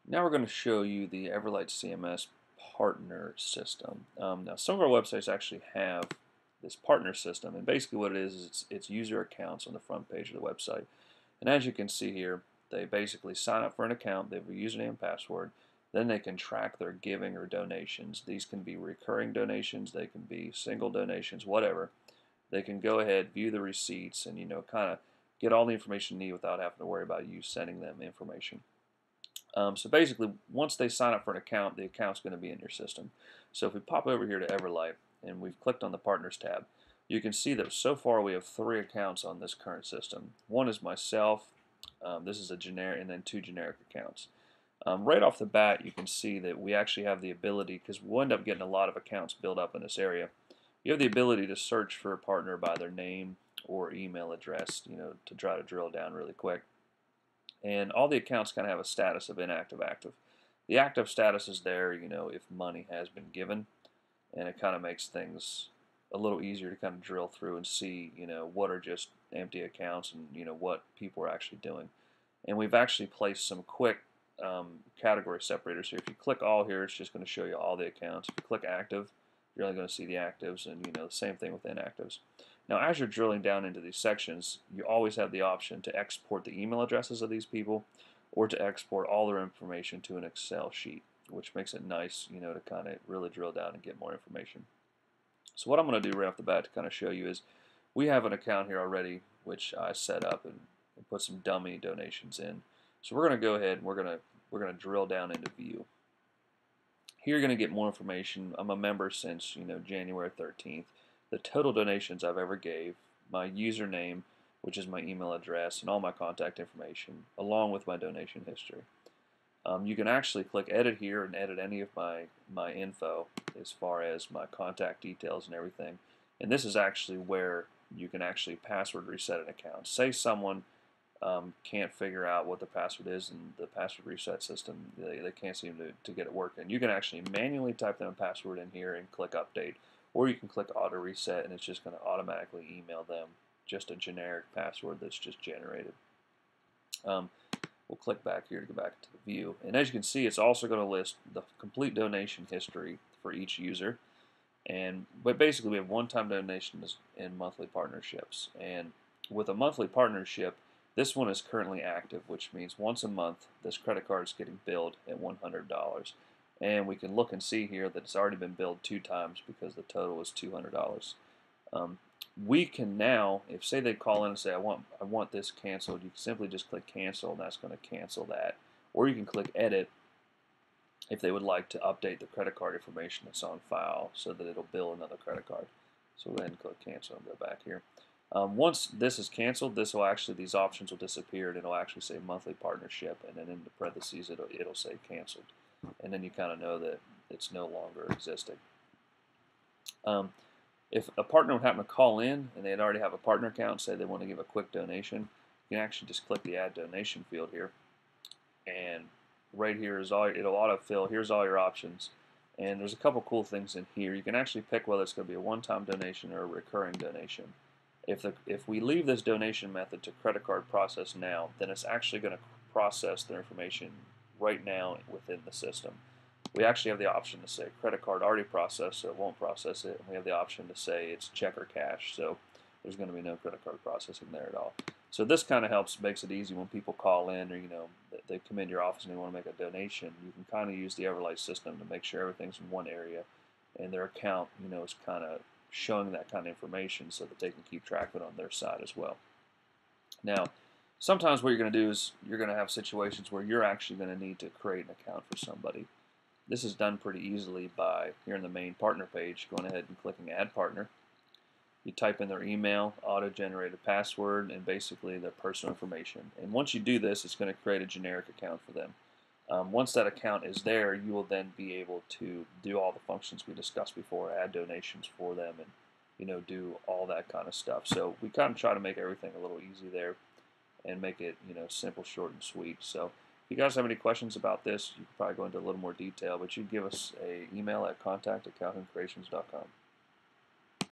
Now we're going to show you the Everlight CMS partner system. Now some of our websites actually have this partner system, and basically what it is it's user accounts on the front page of the website. And as you can see here, they basically sign up for an account, they have a username and password, then they can track their giving or donations. These can be recurring donations, they can be single donations, whatever. They can go ahead, view the receipts, and kind of get all the information you need without having to worry about you sending them information. So basically, once they sign up for an account, the account's going to be in your system. So if we pop over here to Everlight and we've clicked on the Partners tab, you can see that so far we have 3 accounts on this current system. One is myself, this is a generic, and then 2 generic accounts. Right off the bat, you can see that we actually have the ability, because we'll end up getting a lot of accounts built up in this area, you have the ability to search for a partner by their name or email address, to try to drill down really quick. And all the accounts kind of have a status of inactive, active. The active status is there, if money has been given, and it kind of makes things a little easier to kind of drill through and see, what are just empty accounts and, what people are actually doing. And we've actually placed some quick category separators here. If you click all here, it's just going to show you all the accounts. If you click active, you're only going to see the actives, and the same thing with inactives. Now, as you're drilling down into these sections, you always have the option to export the email addresses of these people, or to export all their information to an Excel sheet, which makes it nice, to kind of really drill down and get more information. So what I'm going to do right off the bat to kind of show you is we have an account here already, which I set up and put some dummy donations in. So we're going to go ahead and we're going to drill down into view. Here you're going to get more information. I'm a member since January 13th. The total donations I've ever gave, my username, which is my email address, and all my contact information, along with my donation history. You can actually click edit here and edit any of my info as far as my contact details and everything. And this is actually where you can actually password reset an account. Say someone can't figure out what the password is in the password reset system, they can't seem to get it working. You can actually manually type them a password in here and click update, or you can click auto reset and it's just going to automatically email them just a generic password that's just generated. We'll click back here to go back to the view, and as you can see, it's also going to list the complete donation history for each user. But basically we have one-time donations and monthly partnerships, and with a monthly partnership, this one is currently active, which means once a month this credit card is getting billed at $100. And we can look and see here that it's already been billed 2 times because the total is $200. We can now, if say they call in and say I want this canceled, you can simply just click cancel, and that's going to cancel that. Or you can click edit if they would like to update the credit card information that's on file so that it'll bill another credit card. So we'll go ahead and click cancel and go back here. Once this is canceled, these options will disappear, and it'll actually say monthly partnership, and then in the parentheses it'll say canceled, and then you kind of know that it's no longer existing. If a partner would happen to call in and they'd already have a partner account, say they want to give a quick donation, you can actually just click the add donation field here, and right here is it'll autofill. Here's all your options, and there's a couple cool things in here. You can actually pick whether it's going to be a one-time donation or a recurring donation. If we leave this donation method to credit card process now, then it's actually going to process their information right now within the system. We actually have the option to say credit card already processed, so it won't process it. And we have the option to say it's check or cash, so there's going to be no credit card processing there at all. So this kind of makes it easy when people call in, or they come into your office and they want to make a donation. You can kind of use the Everlight system to make sure everything's in one area, and their account, is kind of showing that kind of information so that they can keep track of it on their side as well. Now, sometimes what you're going to do is you're going to have situations where you're actually going to need to create an account for somebody. This is done pretty easily by, here in the main partner page, going ahead and clicking Add Partner. You type in their email, auto-generated password, and basically their personal information. And once you do this, it's going to create a generic account for them. Once that account is there, you will then be able to do all the functions we discussed before, add donations for them, and do all that kind of stuff. So we kind of try to make everything a little easy there and make it simple, short, and sweet. So if you guys have any questions about this, you can probably go into a little more detail, but you can give us an email at contact@calhouncreations.com.